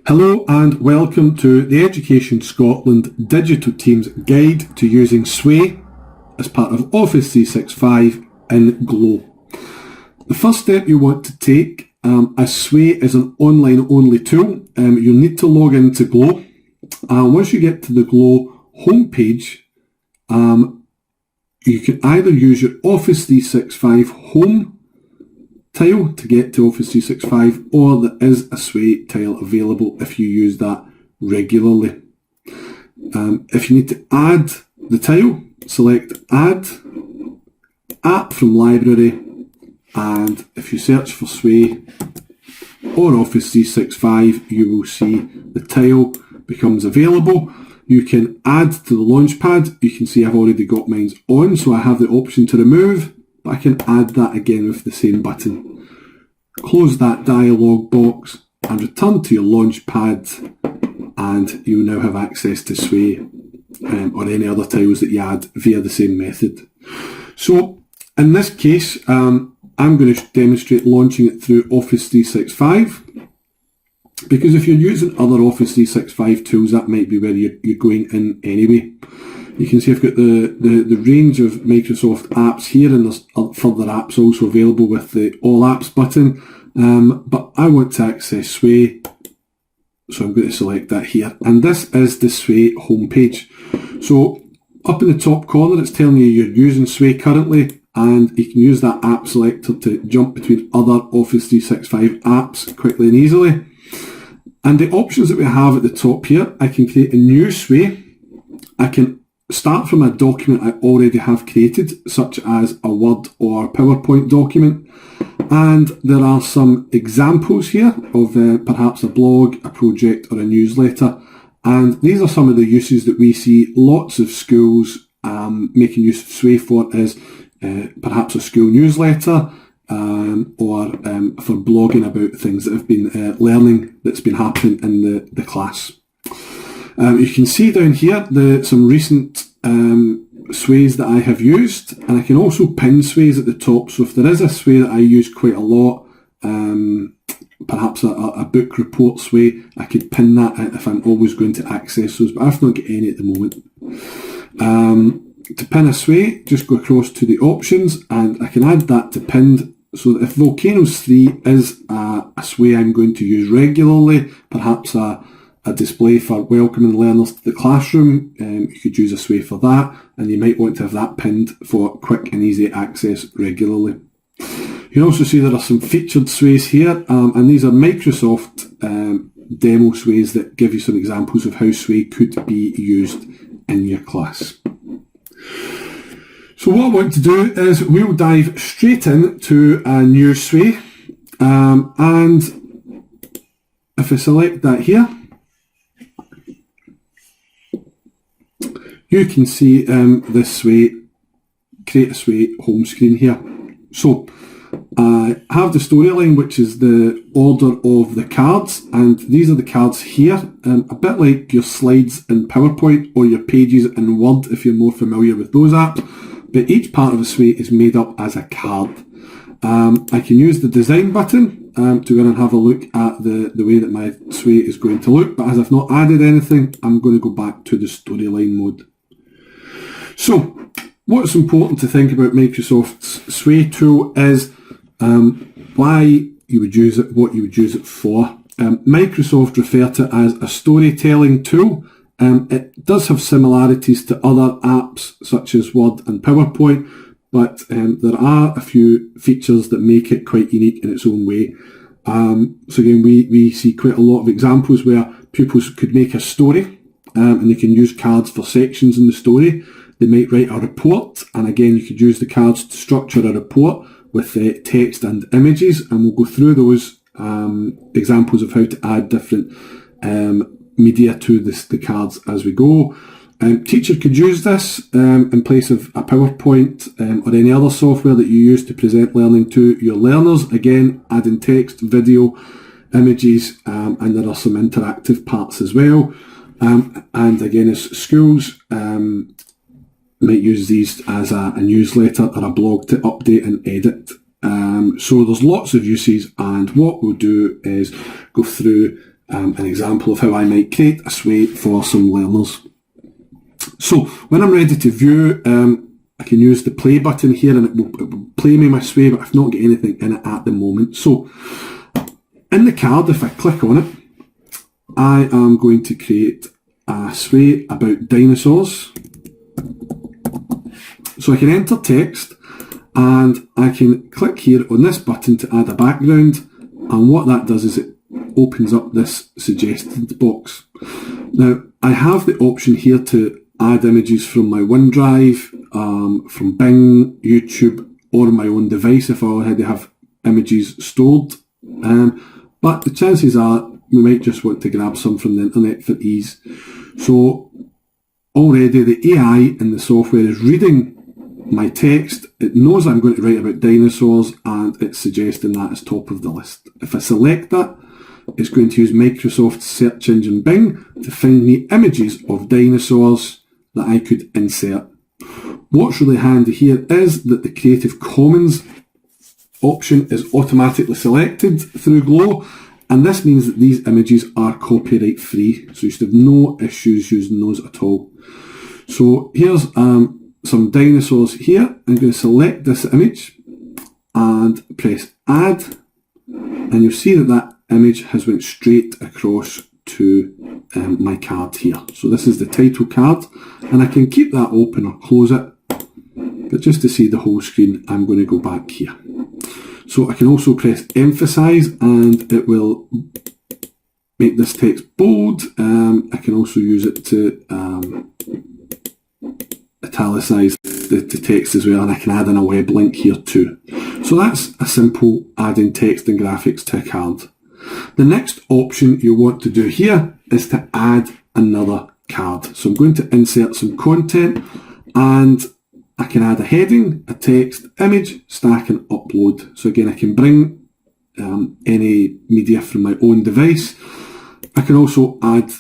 Hello and welcome to the Education Scotland Digital Team's Guide to using Sway as part of Office 365 in Glow. The first step you want to take, as Sway is an online only tool, you'll need to log into Glow. Once you get to the Glow homepage, you can either use your Office 365 home tile to get to Office 365, or there is a Sway tile available if you use that regularly. If you need to add the tile, select Add, App from Library, and if you search for Sway or Office 365, you will see the tile becomes available. You can add to the Launchpad. You can see I've already got mine on, so I have the option to remove, but I can add that again with the same button. Close that dialog box and return to your Launchpad, and you now have access to Sway or any other tiles that you add via the same method. So in this case, I'm going to demonstrate launching it through Office 365, because if you're using other Office 365 tools, that might be where you're going in anyway. You can see I've got the range of Microsoft apps here, and there's further apps also available with the All Apps button. But I want to access Sway, so I'm going to select that here. And this is the Sway homepage. So up in the top corner, it's telling you you're using Sway currently, and you can use that app selector to jump between other Office 365 apps quickly and easily. And the options that we have at the top here, I can create a new Sway. I can start from a document I already have created, such as a Word or PowerPoint document. And there are some examples here of perhaps a blog, a project or a newsletter. And these are some of the uses that we see lots of schools making use of Sway for, is perhaps a school newsletter, or for blogging about things that have been learning that's been happening in the class. You can see down here some recent Sways that I have used, and I can also pin Sways at the top. So if there is a Sway that I use quite a lot, perhaps a book report Sway, I could pin that if I'm always going to access those, but I've not got any at the moment. To pin a Sway, just go across to the options, and I can add that to pinned, so that if Volcanoes 3 is a Sway I'm going to use regularly, perhaps a display for welcoming learners to the classroom, you could use a Sway for that, and you might want to have that pinned for quick and easy access regularly. You can also see there are some featured Sways here, and these are Microsoft demo Sways that give you some examples of how Sway could be used in your class. So what I want to do is we'll dive straight into a new Sway, and if I select that here, you can see this Sway, create a Sway home screen here. So I have the storyline, which is the order of the cards, and these are the cards here, a bit like your slides in PowerPoint or your pages in Word if you're more familiar with those apps, but each part of the Sway is made up as a card. I can use the design button to go and have a look at the way that my Sway is going to look, but as I've not added anything, I'm going to go back to the storyline mode. So what's important to think about Microsoft's Sway tool is why you would use it, what you would use it for. Microsoft refer to it as a storytelling tool. It does have similarities to other apps such as Word and PowerPoint, but there are a few features that make it quite unique in its own way. So again, we see quite a lot of examples where pupils could make a story, and they can use cards for sections in the story. They might write a report, and again, you could use the cards to structure a report with text and images, and we'll go through those examples of how to add different media to the cards as we go. Teacher could use this in place of a PowerPoint or any other software that you use to present learning to your learners. Again, adding text, video, images, and there are some interactive parts as well. And again, as schools might use these as a newsletter or a blog to update and edit. So there's lots of uses, and what we'll do is go through an example of how I might create a sway for some learners. So when I'm ready to view, I can use the play button here and it will play me my sway, but I've not got anything in it at the moment. So in the card, if I click on it, I am going to create a sway about dinosaurs. So I can enter text and I can click here on this button to add a background, and what that does is it opens up this suggested box. Now I have the option here to add images from my OneDrive, from Bing, YouTube, or my own device if I already have images stored. But the chances are we might just want to grab some from the internet for ease. So already the AI in the software is reading my text. It knows I'm going to write about dinosaurs and it's suggesting that as top of the list. If I select that, it's going to use Microsoft's search engine Bing to find me images of dinosaurs that I could insert. What's really handy here is that the Creative Commons option is automatically selected through Glow, and this means that these images are copyright free, so you should have no issues using those at all. So here's some dinosaurs here. I'm going to select this image and press add, and you'll see that that image has went straight across to my card here. So this is the title card, and I can keep that open or close it, but just to see the whole screen I'm going to go back here. So I can also press emphasize and it will make this text bold. I can also use it to italicize the text as well, and I can add in a web link here too. So that's a simple adding text and graphics to a card. The next option you want to do here is to add another card. So I'm going to insert some content, and I can add a heading, a text, image, stack and upload. So again, I can bring any media from my own device. I can also add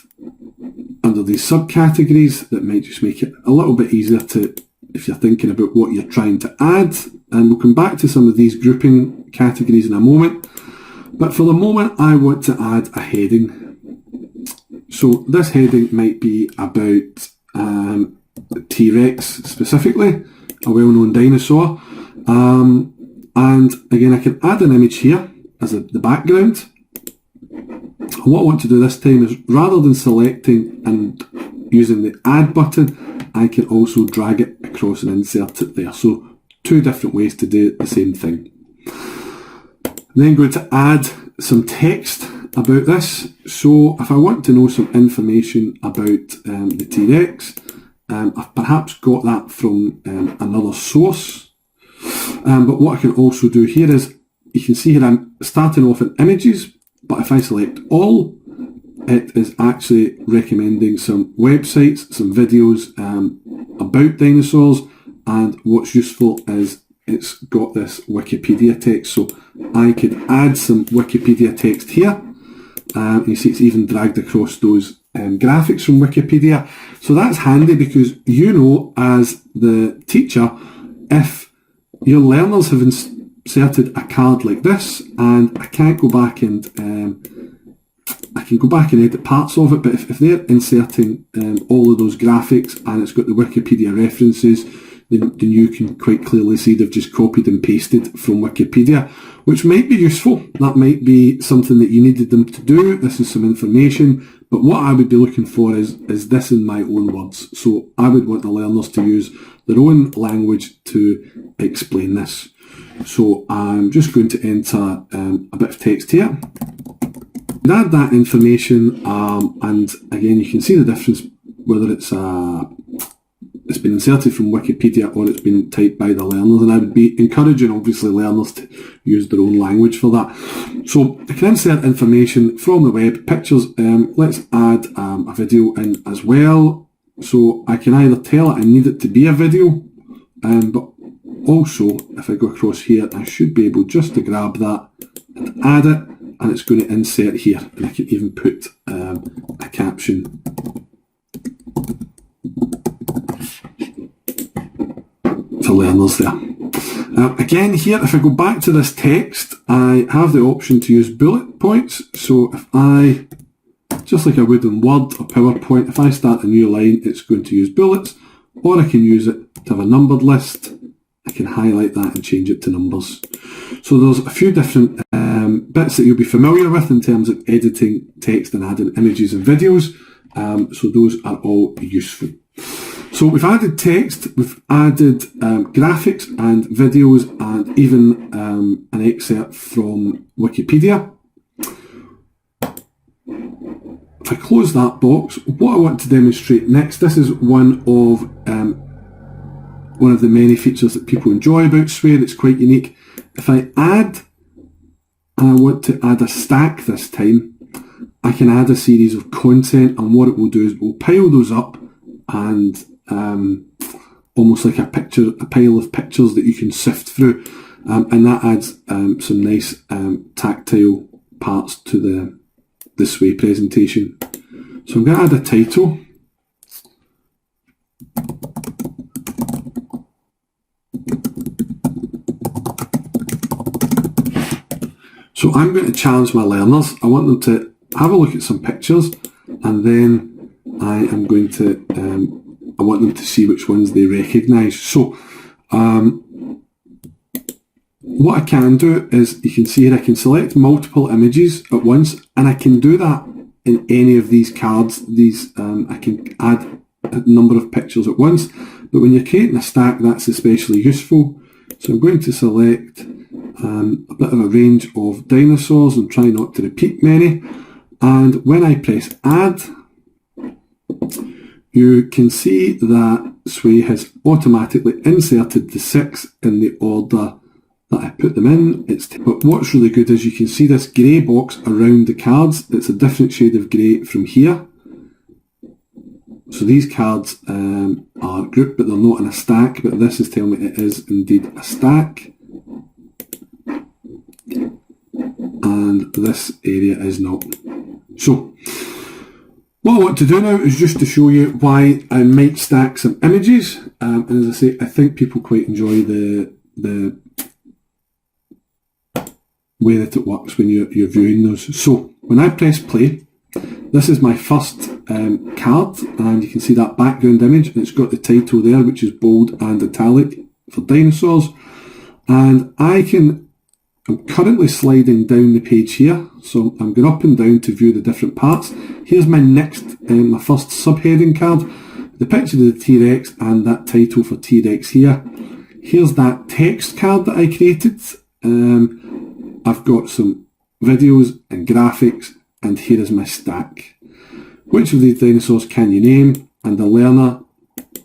under these subcategories that might just make it a little bit easier to, if you're thinking about what you're trying to add. And we'll come back to some of these grouping categories in a moment. But for the moment, I want to add a heading. So this heading might be about T-Rex specifically, a well-known dinosaur. And again, I can add an image here as the background. And what I want to do this time is, rather than selecting and using the add button, I can also drag it across and insert it there. So two different ways to do the same thing. Then going to add some text about this. So if I want to know some information about the T-Rex, I've perhaps got that from another source. But what I can also do here is, you can see here I'm starting off in images, but if I select all, it is actually recommending some websites, some videos about dinosaurs, and what's useful is it's got this Wikipedia text, so I could add some Wikipedia text here. You see it's even dragged across those graphics from Wikipedia. So that's handy because you know, as the teacher, if your learners have inserted a card like this, and I can't go back and I can go back and edit parts of it, but if they're inserting all of those graphics and it's got the Wikipedia references, then you can quite clearly see they've just copied and pasted from Wikipedia, which might be useful. That might be something that you needed them to do. This is some information, but what I would be looking for is this in my own words. So I would want the learners to use their own language to explain this. So I'm just going to enter a bit of text here. Add that information, and again you can see the difference whether it's been inserted from Wikipedia or it's been typed by the learners, and I would be encouraging obviously learners to use their own language for that. So I can insert information from the web, pictures. Let's add a video in as well. So I can either tell it I need it to be a video, but also if I go across here, I should be able just to grab that and add it, and it's going to insert here, and I can even put a caption for learners there. Again here, if I go back to this text, I have the option to use bullet points. So if I just like I would in Word or PowerPoint. If I start a new line, it's going to use bullets, or I can use it to have a numbered list. I can highlight that and change it to numbers. So there's a few different bits that you'll be familiar with in terms of editing text and adding images and videos. So those are all useful. So we've added text, we've added graphics and videos, and even an excerpt from Wikipedia. If I close that box, what I want to demonstrate next, this is one of the many features that people enjoy about Sway that's quite unique. If I add, and I want to add a stack this time, I can add a series of content, and what it will do is we'll pile those up, and almost like a pile of pictures that you can sift through, and that adds some nice tactile parts to the Sway presentation. So I'm going to add a title. So I'm going to challenge my learners. I want them to have a look at some pictures, and then I am going to, I want them to see which ones they recognise. So what I can do is, you can see here, I can select multiple images at once, and I can do that in any of these cards. I can add a number of pictures at once, but when you're creating a stack, that's especially useful. So I'm going to select a bit of a range of dinosaurs and try not to repeat many. And when I press add, you can see that Sway has automatically inserted the 6 in the order that I put them in. But what's really good is you can see this grey box around the cards. It's a different shade of grey from here. So these cards are grouped, but they're not in a stack, but this is telling me it is indeed a stack. And this area is not. So what I want to do now is just to show you why I might stack some images. And as I say, I think people quite enjoy the way that it works when you're viewing those. So when I press play, this is my first card, and you can see that background image, and it's got the title there, which is bold and italic for dinosaurs. And I'm currently sliding down the page here, so I'm going up and down to view the different parts. Here's my my first subheading card, the picture of the T-Rex and that title for T-Rex here. Here's that text card that I created. I've got some videos and graphics, and here is my stack. Which of these dinosaurs can you name? And the learner,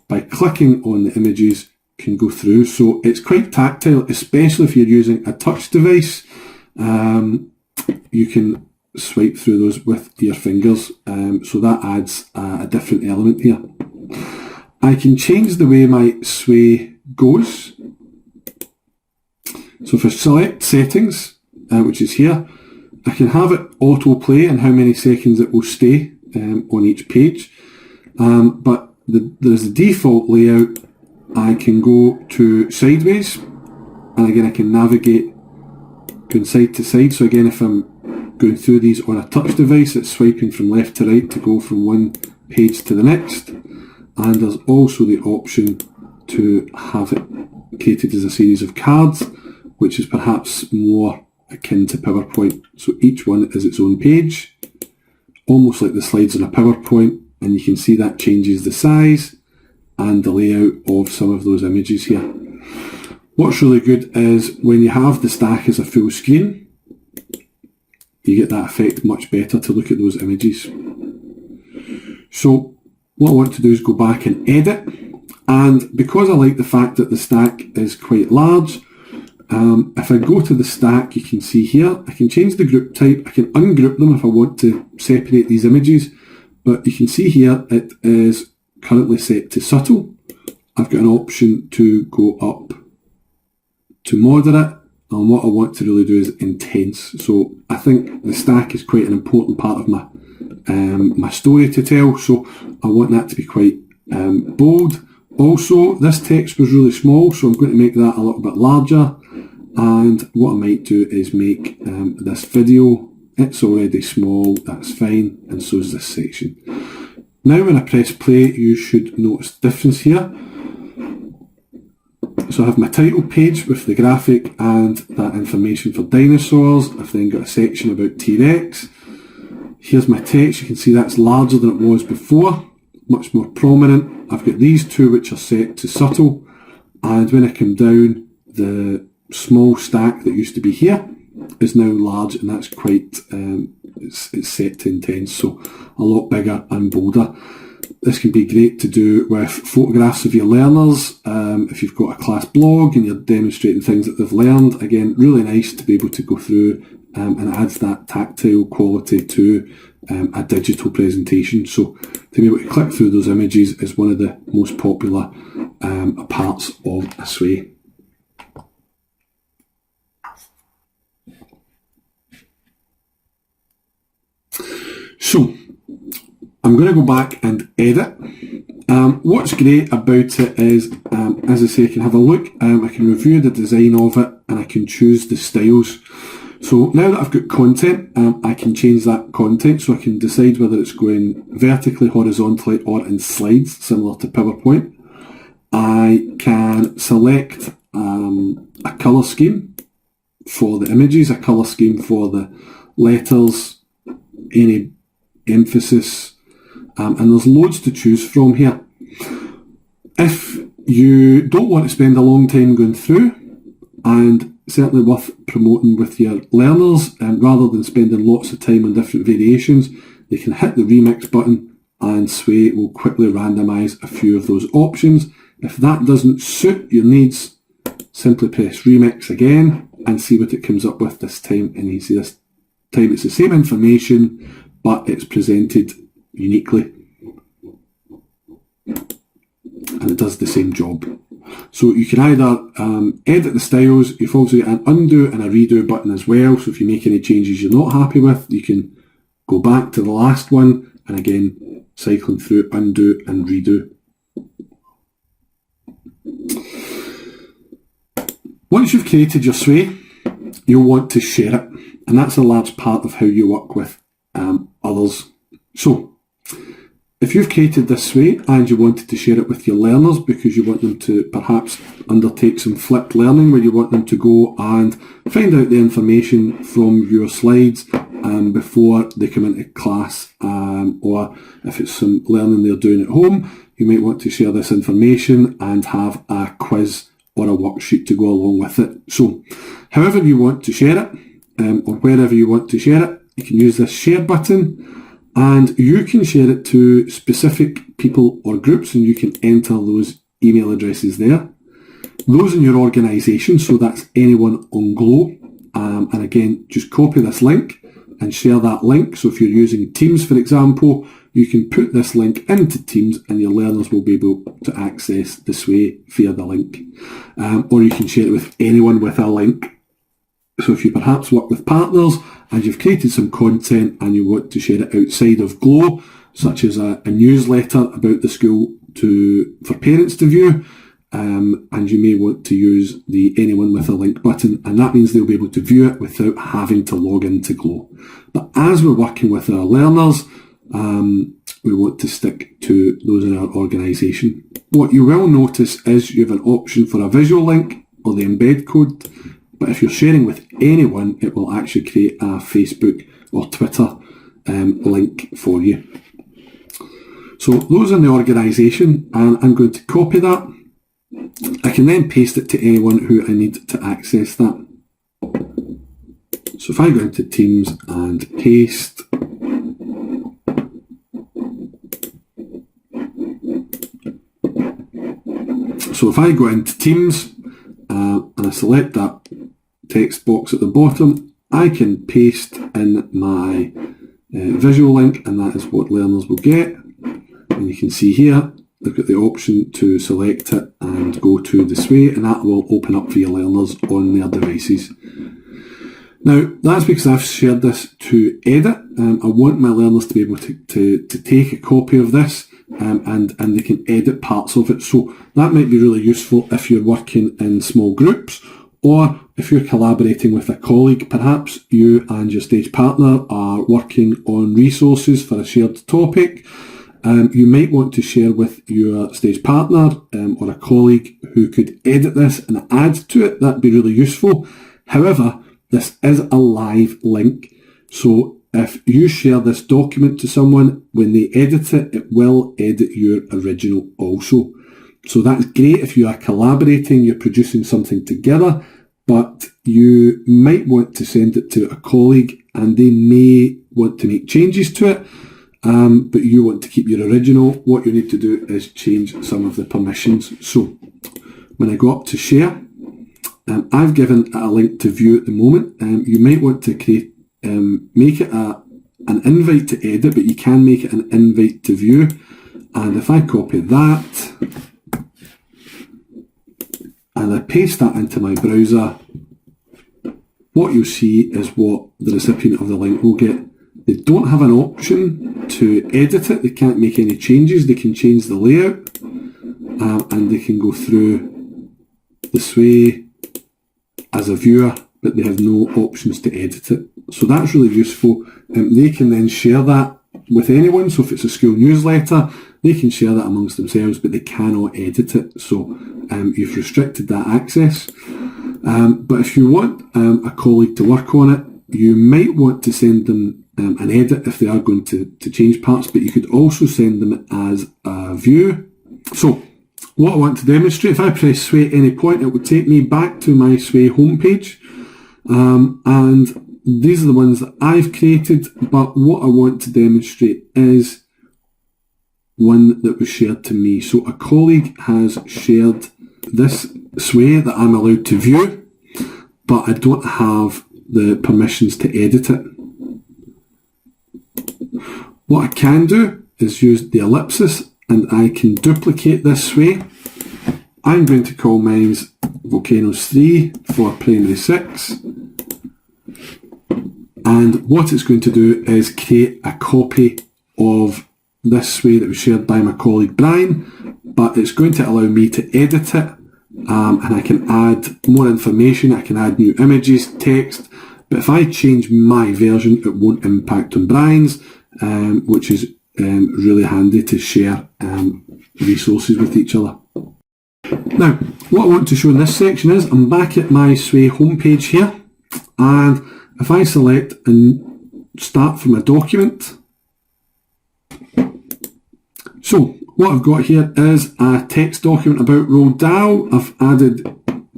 by clicking on the images, can go through. So it's quite tactile, especially if you're using a touch device. You can swipe through those with your fingers, so that adds a different element here. I can change the way my Sway goes. So if I select settings, which is here, I can have it autoplay and how many seconds it will stay on each page. But there's the default layout. I can go to sideways, and again I can navigate going side to side. So again, if I'm going through these on a touch device, it's swiping from left to right to go from one page to the next. And there's also the option to have it created as a series of cards, which is perhaps more akin to PowerPoint. So each one is its own page, almost like the slides on a PowerPoint, and you can see that changes the size and the layout of some of those images here. What's really good is when you have the stack as a full screen, you get that effect much better to look at those images. So what I want to do is go back and edit, and because I like the fact that the stack is quite large, if I go to the stack, you can see here, I can change the group type. I can ungroup them if I want to separate these images, but you can see here it is currently set to subtle. I've got an option to go up to moderate, and what I want to really do is intense. So I think the stack is quite an important part of my my story to tell, so I want that to be quite bold. Also, this text was really small, so I'm going to make that a little bit larger. And what I might do is make this video It's already small, that's fine, and so is this section. Now when I press play, you should notice the difference here. So I have my title page with the graphic and that information for dinosaurs. I've then got a section about T-Rex. Here's my text. You can see that's larger than it was before, much more prominent. I've got these two which are set to subtle, and when I come down, the small stack that used to be here is now large, and that's quite, it's set to intense, so a lot bigger and bolder. This can be great to do with photographs of your learners. If you've got a class blog and you're demonstrating things that they've learned, again, really nice to be able to go through and adds that tactile quality to a digital presentation. So to be able to click through those images is one of the most popular parts of a sway. So I'm going to go back and edit. What's great about it is, as I say, I can have a look, I can review the design of it, and I can choose the styles. So now that I've got content, I can change that content, so I can decide whether it's going vertically, horizontally, or in slides, similar to PowerPoint. I can select a colour scheme for the images, a colour scheme for the letters, any emphasis, and there's loads to choose from here. If you don't want to spend a long time going through, and certainly worth promoting with your learners, rather than spending lots of time on different variations, they can hit the remix button and Sway will quickly randomise a few of those options. If that doesn't suit your needs, simply press remix again and see what it comes up with this time. And you see this time it's the same information, but it's presented uniquely, and it does the same job. So you can either edit the styles. You've also got an undo and a redo button as well, so if you make any changes you're not happy with, you can go back to the last one, and again cycling through undo and redo. Once you've created your sway, you'll want to share it, and that's a large part of how you work with others. So if you've created this sway and you wanted to share it with your learners because you want them to perhaps undertake some flipped learning where you want them to go and find out the information from your slides before they come into class, or if it's some learning they're doing at home, you might want to share this information and have a quiz or a worksheet to go along with it. So however you want to share it, or wherever you want to share it, you can use this share button, and you can share it to specific people or groups, and you can enter those email addresses there. Those in your organisation, so that's anyone on Glow, and again, just copy this link and share that link. So if you're using Teams, for example, you can put this link into Teams and your learners will be able to access the sway via the link. Or you can share it with anyone with a link. So if you perhaps work with partners and you've created some content and you want to share it outside of Glow, such as a newsletter about the school for parents to view, and you may want to use the anyone with a link button, and that means they'll be able to view it without having to log into Glow. But as we're working with our learners, we want to stick to those in our organisation. What you will notice is you have an option for a visual link or the embed code. But if you're sharing with anyone, it will actually create a Facebook or Twitter link for you. So those in the organisation, and I'm going to copy that. I can then paste it to anyone who I need to access that. So if I go into Teams and paste, so if I go into Teams and I select that text box at the bottom, I can paste in my visual link, and that is what learners will get. And you can see here, they've got the option to select it and go to the sway, and that will open up for your learners on their devices. Now, that's because I've shared this to edit. I want my learners to be able to take a copy of this and they can edit parts of it. So that might be really useful if you're working in small groups, Or if you're collaborating with a colleague, perhaps you and your stage partner are working on resources for a shared topic. You might want to share with your stage partner or a colleague who could edit this and add to it. That'd be really useful. However, this is a live link, so if you share this document to someone, when they edit it, it will edit your original also. So that's great if you are collaborating, you're producing something together, but you might want to send it to a colleague and they may want to make changes to it, but you want to keep your original. What you need to do is change some of the permissions. So when I go up to share, I've given a link to view at the moment. You might want to make it an invite to edit, but you can make it an invite to view. And if I copy that and I paste that into my browser, what you'll see is what the recipient of the link will get. They don't have an option to edit it. They can't make any changes. They can change the layout and they can go through this way as a viewer, but they have no options to edit it. So that's really useful. They can then share that with anyone. So if it's a school newsletter, they can share that amongst themselves, but they cannot edit it. So you've restricted that access. But if you want a colleague to work on it, you might want to send them an edit if they are going to change parts, but you could also send them as a view. So what I want to demonstrate, if I press Sway at any point, it would take me back to my Sway homepage. And these are the ones that I've created, but what I want to demonstrate is one that was shared to me. So a colleague has shared this Sway that I'm allowed to view, but I don't have the permissions to edit it. What I can do is use the ellipsis and I can duplicate this Sway. I'm going to call mine Volcanoes 3 for Primary 6. And what it's going to do is create a copy of this Sway that was shared by my colleague Brian, but it's going to allow me to edit it, and I can add more information, I can add new images, text, but if I change my version, it won't impact on Brian's, which is really handy to share resources with each other. Now, what I want to show in this section is I'm back at my Sway homepage here, and if I select and start from a document, so what I've got here is a text document about Roald Dahl. I've added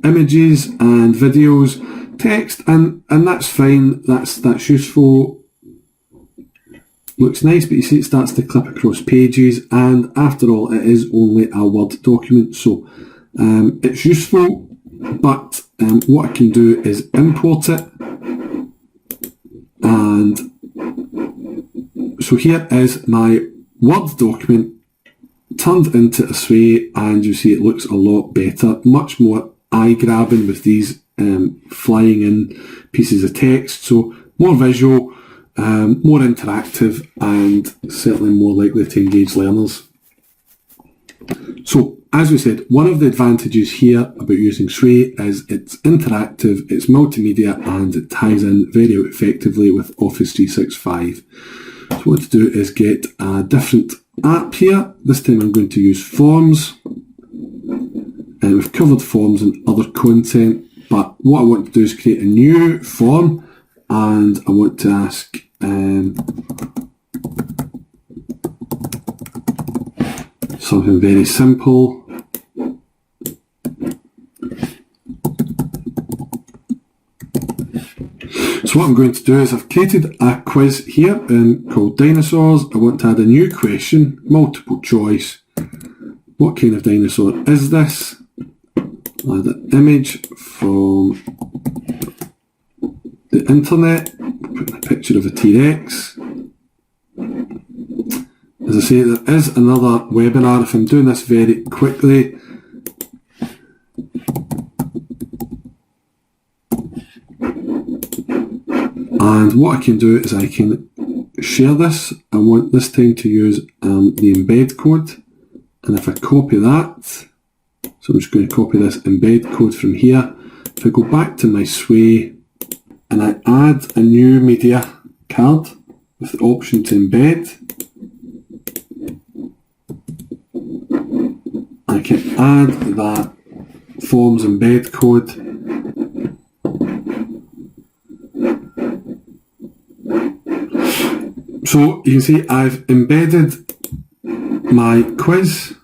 images and videos, text, and that's fine, that's useful. Looks nice, but you see it starts to clip across pages, and after all, it is only a Word document, so it's useful, but what I can do is import it, and so here is my Word document turned into a Sway, and you see it looks a lot better, much more eye-grabbing with these flying in pieces of text, so more visual, more interactive, and certainly more likely to engage learners. So, as we said, one of the advantages here about using Sway is it's interactive, it's multimedia, and it ties in very effectively with Office 365. So what to do is get a different app here. This time I'm going to use Forms. And we've covered Forms and other content, but what I want to do is create a new form, and I want to ask something very simple. So what I'm going to do is I've created a quiz here called Dinosaurs. I want to add a new question, multiple choice. What kind of dinosaur is this? I'll add an image from the internet, put a picture of a T-Rex. As I say, there is another webinar. If I'm doing this very quickly, and what I can do is I can share this. I want this time to use the embed code, and if I copy that, so I'm just going to copy this embed code from here, If I go back to my Sway and I add a new media card with the option to embed, I can add that forms embed code. So you can see I've embedded my quiz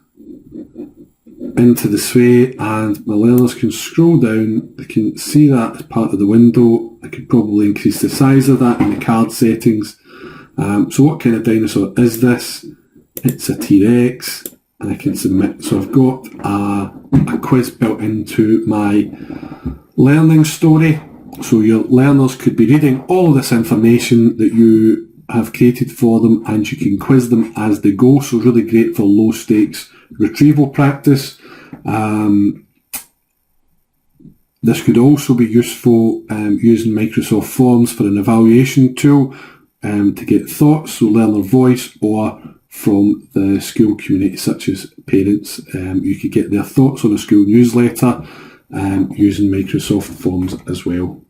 into the Sway, and my learners can scroll down, they can see that as part of the window. I could probably increase the size of that in the card settings. So what kind of dinosaur is this? It's a T-Rex, and I can submit. So I've got a quiz built into my learning story. So your learners could be reading all of this information that you have created for them, and you can quiz them as they go. So really great for low stakes retrieval practice. This could also be useful using Microsoft Forms for an evaluation tool to get thoughts, so learner voice, or from the school community such as parents. You could get their thoughts on a school newsletter using Microsoft Forms as well.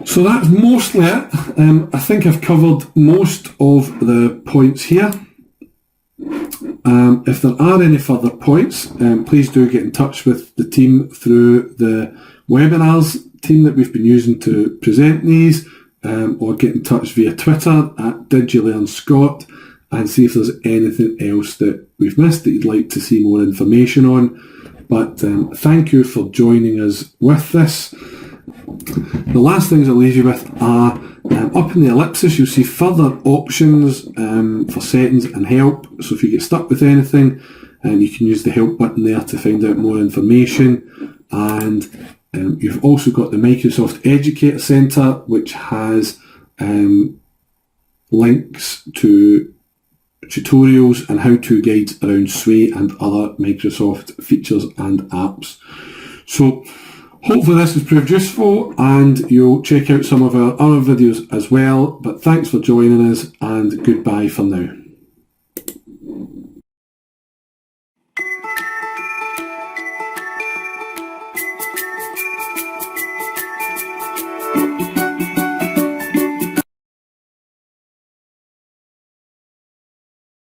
So that's mostly it. I think I've covered most of the points here. If there are any further points, please do get in touch with the team through the webinars team that we've been using to present these, or get in touch via Twitter at DidYouLearnScott and see if there's anything else that we've missed that you'd like to see more information on. But thank you for joining us with this. The last things I'll leave you with are up in the ellipsis you'll see further options for settings and help. So if you get stuck with anything, you can use the help button there to find out more information. And you've also got the Microsoft Educator Centre, which has links to tutorials and how-to guides around Sway and other Microsoft features and apps. So hopefully this has proved useful, and you'll check out some of our other videos as well. But thanks for joining us, and goodbye for now.